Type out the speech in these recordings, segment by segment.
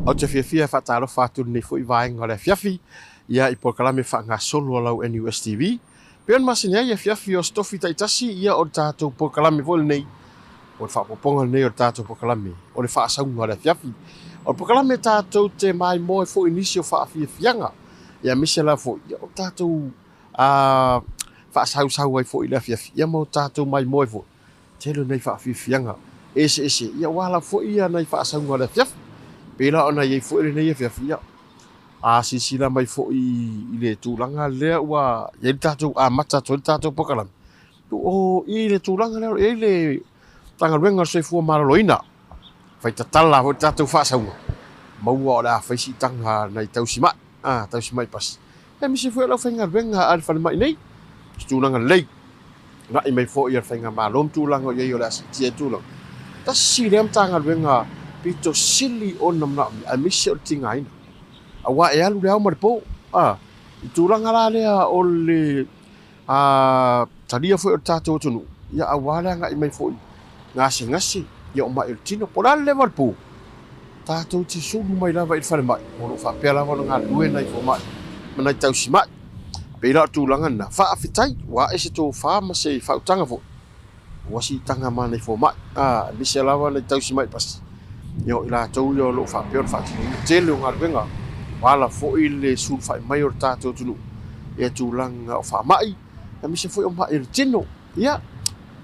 O te Afiafi whaataro whāturu nei fo I vaenga O Le Afiafi, ia I porkalame whaangasolo lau NUSTV. Peon masini ai Afiafi o stofi taitasi ia o tātou porkalame vole nei, o le whaapoponga nei o tātou porkalame, o le whaasaunga O Le Afiafi. O le porkalame tātou te mai moe fo inisi o whaafiafianga, ia mise la fo, ia o tātou whaasau ai fo I Le Afiafi, ia mo tātou mai moe fo, telo nei whaafiafianga, ese, ia wala fo ia nei whaasaunga O Le Afiafi. Pela ona ye fo nei Afiafi a sisila mai fo I le tūlanga lea ua ye tātou a mata to tātou pokalam o I le tūlanga lea e le tanga ruenga se fu maraloina fai tatala ho tātou whaasaunga maua o la faisi tanga nei tausima tausima I pas e mi se fu la whainga ruenga al whale mai nei tūlanga lei na I mai fo I whainga malom tūlanga ye o la sitia tūlanga tasi le tanga ruenga pito sili o namna a misi o tinga ina. A wa e alu lea maripo. I tūranga la lea o le taria foi o tātou tunu. Ia a wale nga I mai foi. Ngasi. Ia o mai o tino. Pora le maripo. Tātou ti sulu mai lava I whare mai. Mono whapea lava no ngā lue nei fo mai. Manai tausi mai. Peira o tūranga na. Whaafitai. Wa e se tō whaama se whautanga fo. Wasi tanga manai fo mai. Nise lava nei tausi mai pasi. Yo ila tau yo lo fa peor fa tele ngar benga wala fo ile sul fa mayor tato tunu e tulang o fa mai e mi se foi o mai tino ya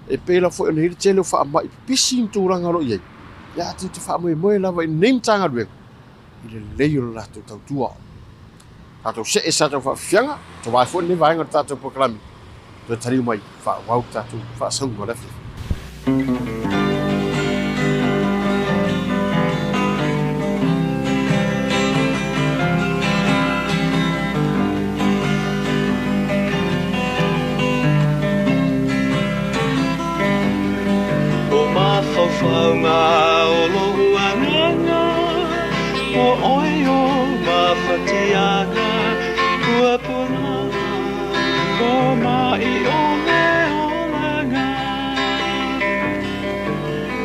e pela foi o tele fa mai pisin tulang ro ye ya tu fa mai mo la vai nem tanga be ile leio la to tau tua tato se esa to fa fianga to vai fo ne vai ngar tato proclame to tari mai fa wau tato fa sango la Whaunga o lohua nganga o oio mawhatianga kua puna ko mai o me olanga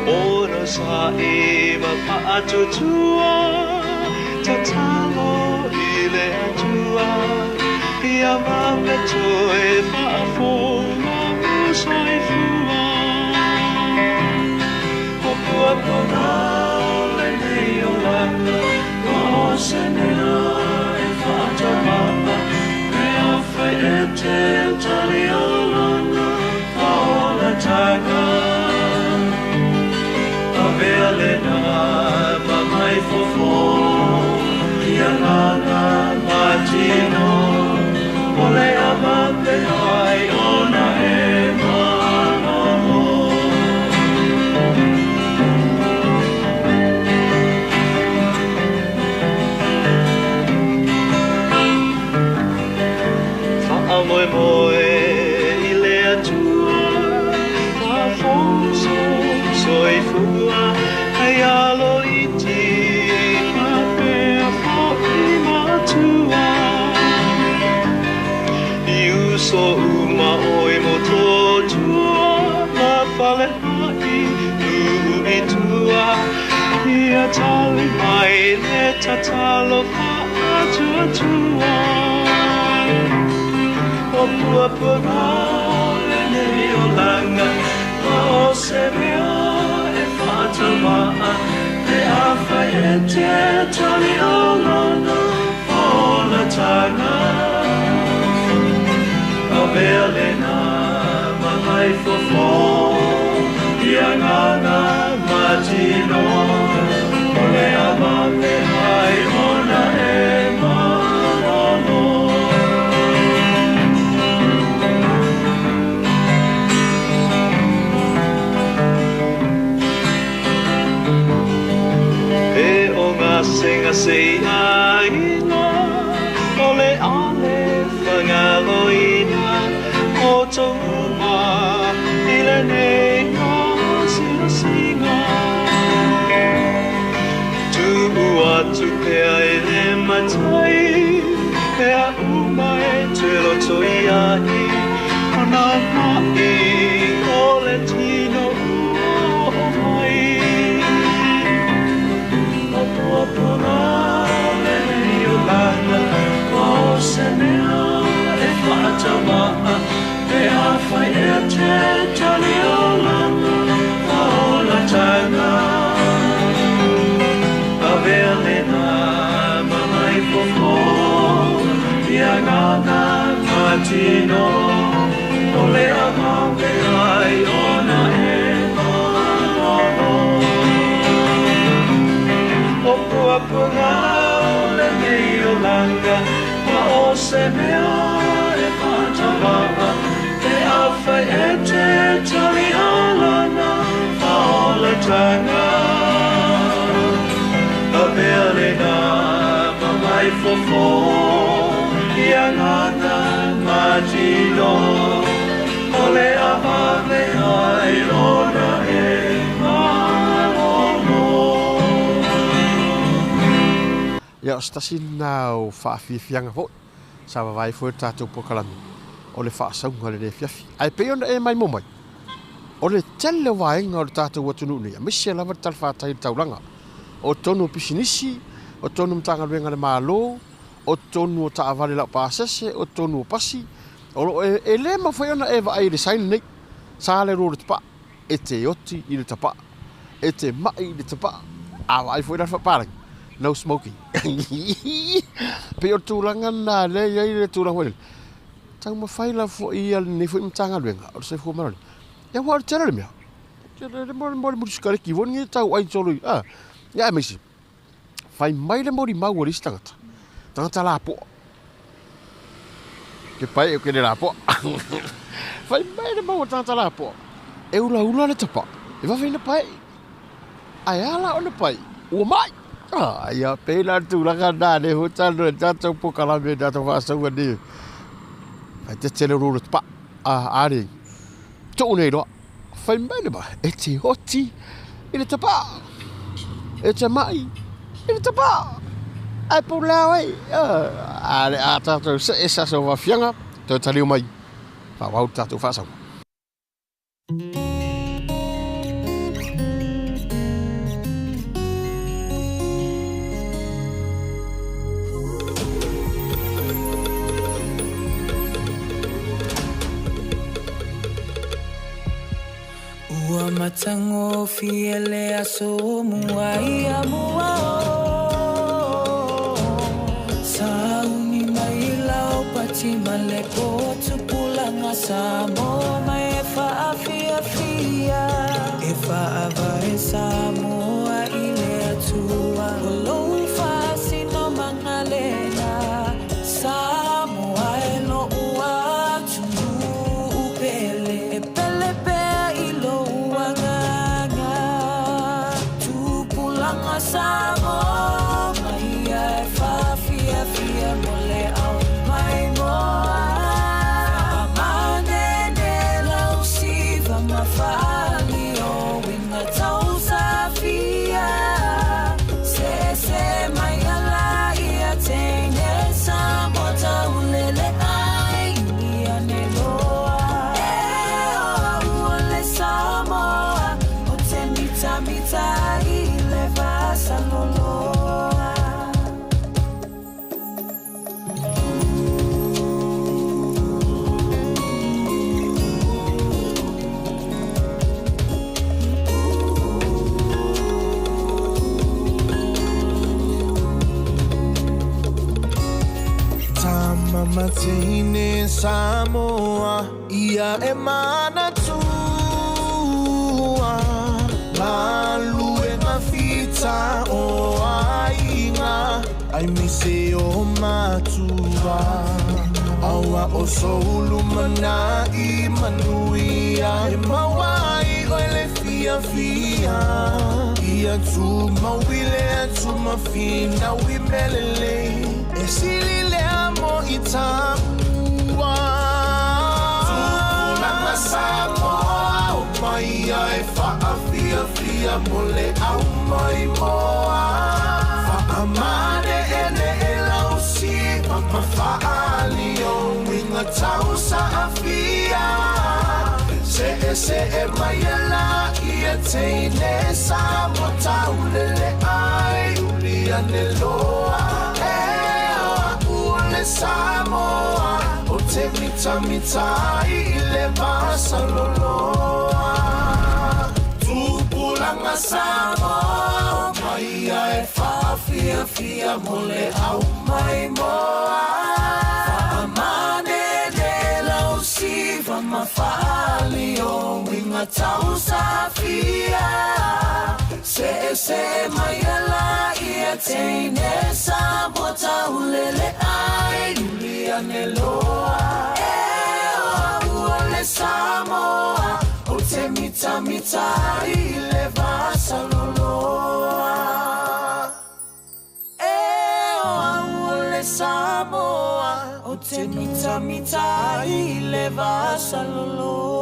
ora sa e mapa'atutua tatalo I le atua ia mapeto e whaafona usai fua Pona le nei o langa o se nea e whata mama me a whai e te tali o langa whaola tanga a vea le na ma mai fofo ia ngana matino o le ama te hai o na e moe I le atua a fonso soi fua ai alo iti a pea fo I matua I uso uma oi mototua la fale mai I tua Ia tali mai le tatalo fa atua tua Pua le nei o langa o se mea e whata maa e a whai e te tali o lana o la tanga a vea le na ma mai fofo ia ngana matino o le ama me hai o na e marono Singa sei aina o le ale whangaloina o tōma I le nei no singa Tu atu pea I le matai pea uma e te loto I ai ona mai o le tino o mai Pona matino O le ahawe ai ona e malolo O puapunga o le nei o langa Ma o se mea e whātawaa Te awhai e te tali alana Whaola tanga A mele ngā mamai fofo Ia ngana matino O le ahawe ai ona e malolo Ia o stasina o whaafiafianga fo. Sa wawai fo tātou pokalami. O le whaasaunga le afiafi. Ai pe ona e mai momai. O le tele waenga o le tātou watunu ni. A misi lava tal whātai taulanga. O tonu pisinisi, o tonu mtanga luenga le malo, o tonu o taavale la pasese, o tonu o pasi. O e le mawhai ona e waai le saini nei. Sa le ro le tapa. E te oti i le tapa. E te mai i le tapa. Awa ai fo i la whaparang. No smoking. Pe o tūlanga nā le iai le tūlanga wale. Tau mawhaila fo i al nei fo i mtanga luenga. O se fo marani. Ia wā tera le mea. Le mori skare ki woni tau ai tolu. Ia mesi. Fai mai le mori mau ori stangata. Tangata la po. Ke pai e ke le la po. Fai mai le mau tangata la po. E ula le tapa. E wawhina pai. Ai ala o le pai. Ua mai. Ia pēla tūlanga nā ne ho tānu e tātou pokalame e tātou whāsaunga ne. Fai te tele rūra tapa. Āre. Tō nei roa. Fai mai le mai. E te hoti. I le tapa. E te mai. I le tapa. Ai pou lao ei. Āre a tātou se e saso wafianga. Tō taliu mai. Whawau tātou whāsaunga. Ua matango fiele aso mua ia mua o Sauni mai lau pati maleko tupulanga samo mai e whaafiafia E whaava e Samoa i le atua Kolou whaasino mangalena Samoa e no ua tunu upele E pele pea i lo Samo mai e whaafiafia mole au mai moa Amane ne lau siva mawhali o winga tau safia Se mai ala ia tene samo tau lele ai Ia ne loa E o le Samoa O te mita Saloloa Tama matine Samoa Ia e mana tua Lalu Fita o ainga ai mise o matua aua o soulu mana I manuia e mawai o le fia fia ia tu mawile tu mafina wi melele e sili le amo itamua tu la masamo mai ai fia mole au mai moa Whaamane ene e lausi Papa whaali o winga tau sa awhia Se e mai ala ia teine sa mo tau lele ai Uli ane loa e oa ule Samoa O te mita I le vasa loloa Tupulanga Samoa mai ai whaafiafia mole au mai moa Whaamane ne mafali o winga tau safia se mayala ia teine sa bota ulele ai Juliane loa o le Samoa o te mita i le vasaloloa o le Samoa o te mita i le vasaloloa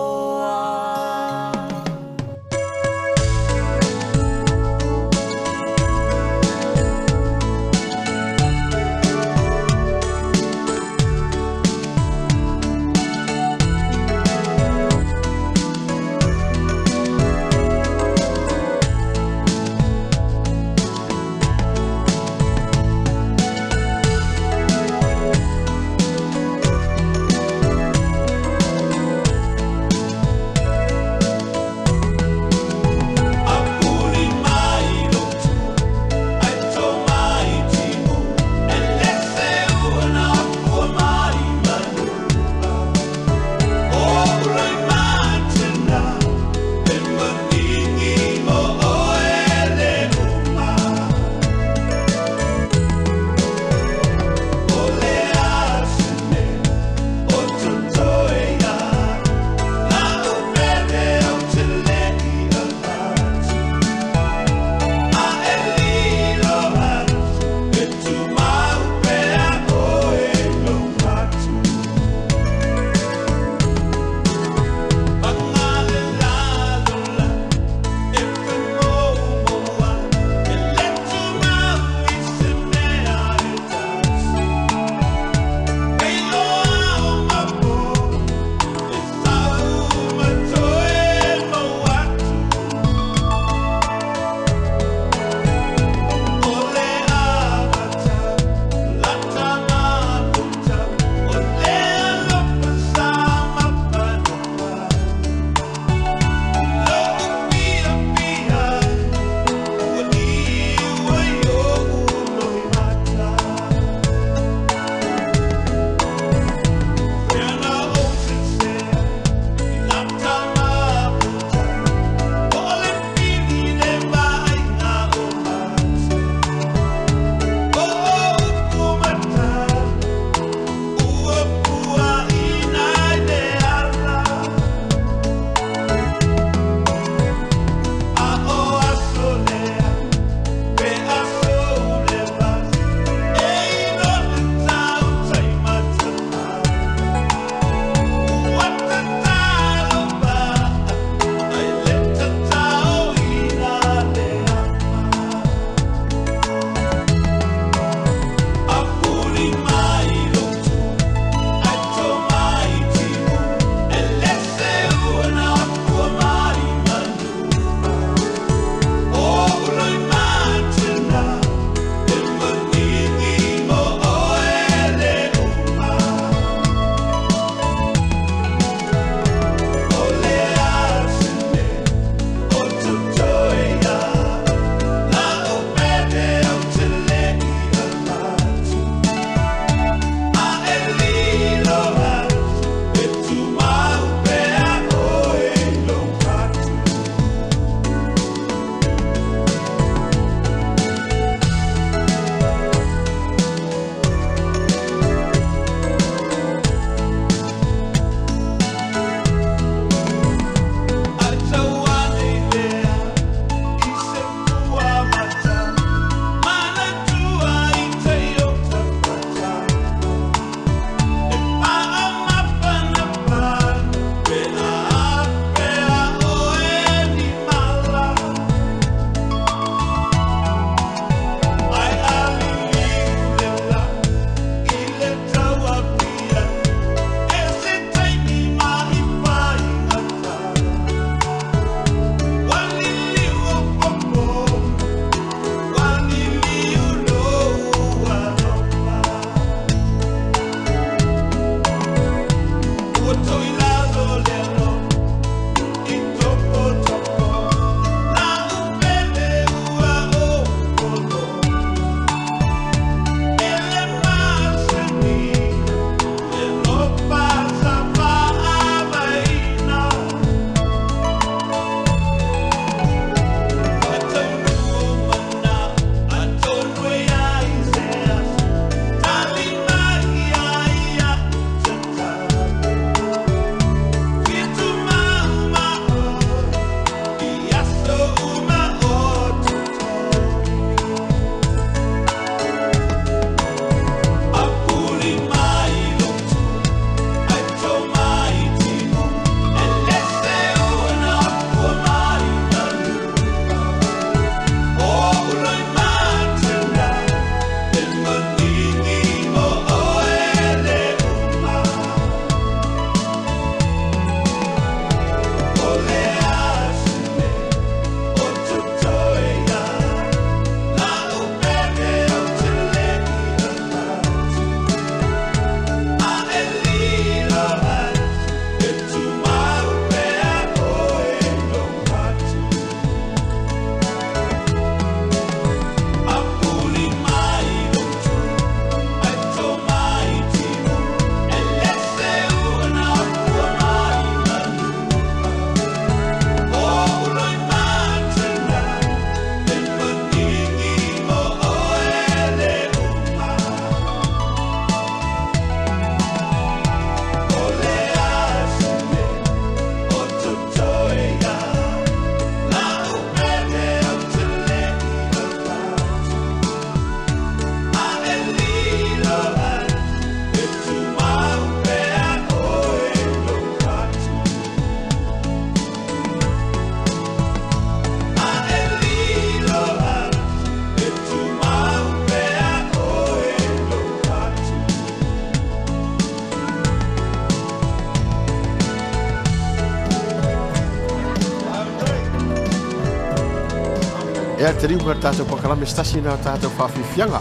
Ea te riu tātou pakalame stasi na tātou whawhiwhianga.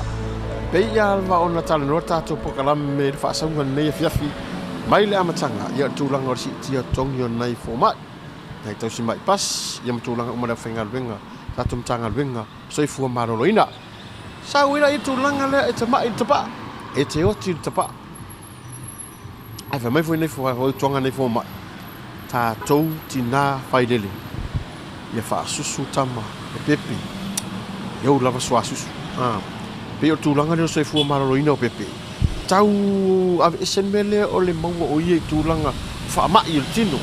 Pei alwa o na tala noa tātou pakalame me whaasaunga nei afiafi. Mai le amatanga, ia tūlanga o si tia tongi o nei fōmai. Nei tau si mai pas, ia matūlanga umara whenga luenga, tātou mtanga luenga, soi fua maroloina. Sa uira i tūlanga lea e te mai te pa, e te oti te pa. Ai wha mai fwoi nei fua hoi tonga nei fōmai. Tātou tina whairele. Ia whaasusu tama, e pepe. Iau lava suasusu. Pe o tūlanga leo soi fua maroloina o pepe. Tau ave esen mele o le maua o ia i tūlanga whaamai i le tino.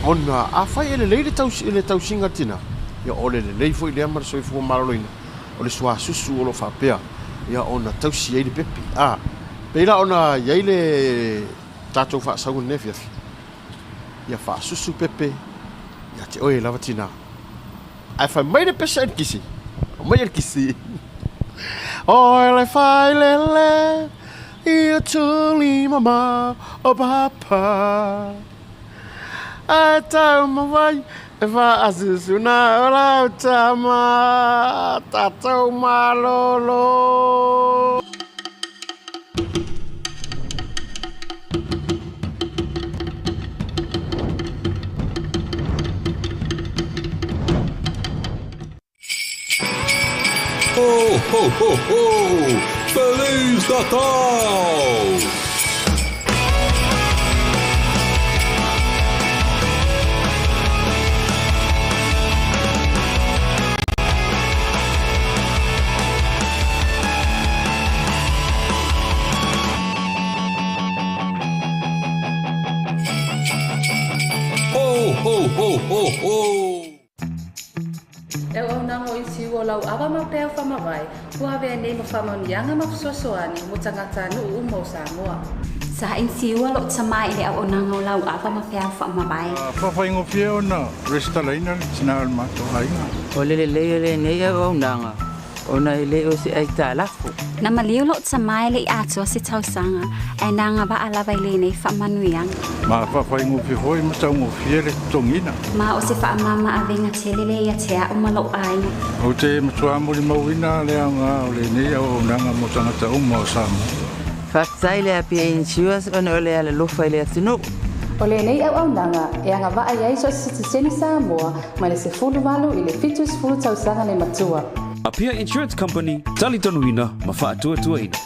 Ona a whai ele leile tau singa tina. Ia o le lei fwoi le amara soi fua maroloina. O le suasusu o lo whapea. Ia ona tau si eile pepe. Peila ona iaile tātou whaasaunga nefiafi. Ia whaasusu pepe. Ia te oe lava tina. Ai whai mai le pesa e kisi. O mai e kisi. Oi le whai lele. Ia tūli mama o papa. Ai tau mawai. E whaasusu na o lau tama. Tātou malolo. Ho, ho, ho, ho! Feliz Natal! Ho, ho, ho, ho, ho! E o nang o isi o lau awa ma peo whamawai, kua vea nei ma whamanianga ma fsosoani mo tangata nu umo Samoa. Sa in siwa lo tsamai le o nang o lau awa ma peo whamawai. Whawhaingo whio na resta laina tina almato hainga. O le nei o nanga, o na le o si ai tā lafu. Na malio lo tsamai le atua si tausanga, e nanga ba alawa le nei whamanuianga. Ma whawhaingo whio hoi mataungo whio le tongina. Ma o se whaamama a venga telele ia tea o malo ainga. O te matua mori mauina le anga o le nei o nanga mo tangata umo Samoa. Whaktai le api e insuas o na o le ala lofa i le atunu. O le nei au nanga, e anga waa iai so sitiseni Samoa, ma le se fulu walu i le fitus fulu tausanga le matua. Apia Insurance Company, tali tonuina, ma whaatua ina.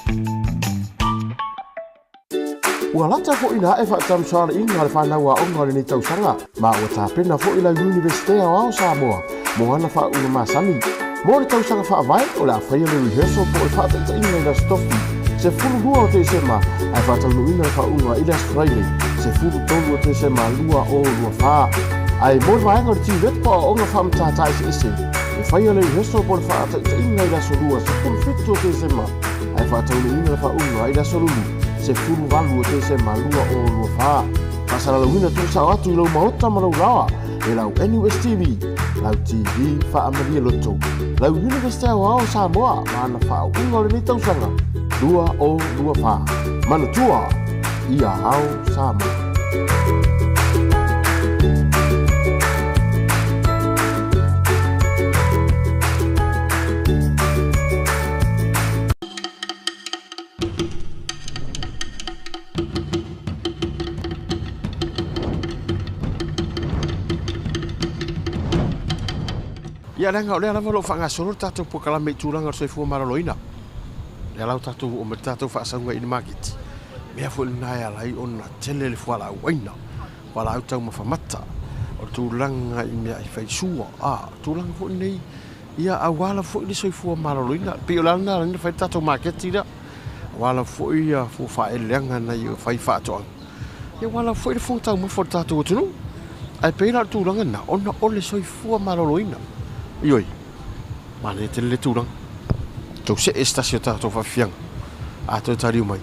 Ua lata fo ina e whaatam soara inga le whanau a onga le ni tausanga. Ma ua tāpena fo ila Universitea o ao Samoa. Mo ana wha una masani. Mo le tausanga wha vai o le awhaia le rehearsal po e whaatata inga i la stofi. Se fulu lua o te sema, ai whaatau nuina le wha unga i la Australia. Se fulu tolu o te sema lua o lua wha. Ai mo le vaenga le tiwet pa o onga wha mtatai se ese. E whaia le rehearsal po le whaatata inga i la solua. Se fulu fitu o te sema, ai whaatau nuina le wha unga i la solulu. Se furu walu o te se malua o lua wha. Pasara lau hina tu sao atu i lau maota ma lau rawa. E lau NUS TV, lau TV wha amaria loto. Lau Universitea o ao Samoa, mana wha unga o le ni tausanga. Lua o lua wha. Mana tua, ia ao Samoa. Ia lenga o lea lava lo whangasoro tātou pokalame i tūranga o soifua maraloina. Lea lau tātou o me tātou whaasaunga i ni makiti. Mea fo le nai alai o na tele le fuala au waina. Wala au tau mawhamata. O tūranga i mea i whaisua. Tūranga fo nei. Ia a wala fo i le soifua maraloina. Pio lana lana whai tātou makiti da. Wala fo i a fo whaeleanga na i whai whaatoang. Ia wala fo i le fo tau mawha tātou o tunu. Ai peila tūranga na ona o le soifua maraloina. Ioi, mana e te le tūrang. Tau se e stasi o tātou whawhianga. A tau tariu mai.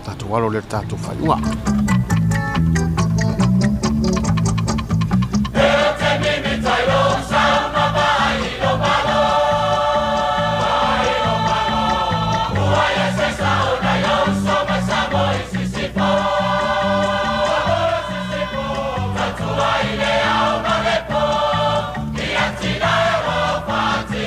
Tātou walo le tātou whaiunga. Party.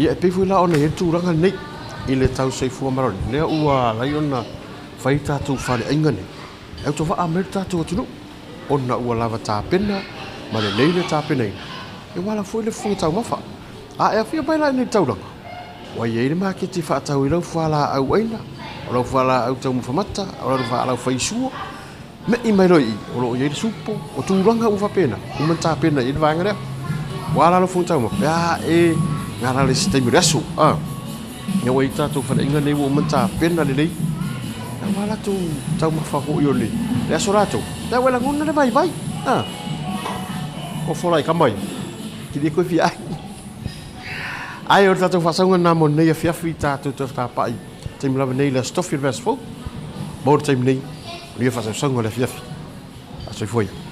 ia pe fu la ona tu ranga nei ile tau sei fu maroni le ua lai ona fai tatu fale ingane e to va amerta tu tu ona ua lava ta pena ma le leile ta pena e wala fu le fu tau mafa a e fia bai la ni tau ranga wa ye ma ke ti fa tau ilo fala au aina o fala au tau mafamata o fala fai su me i mai roi o lo ye supo o tu ranga u fa pena u man ta pena i vanga le wala lo fu tau ma ya e ngara le sistemi rasu ya wai tatu fa inga nei wo manta pena le lei na wala tu tau ma fa ho yo le ya sorato da wala ngona le vai o folai kamai ki di ko fi ai o tatu fa sanga na mo nei afiafi tatu tu ta pai tem la nei la stof ir vesfo bor tem nei li fa sanga le afiafi a se foi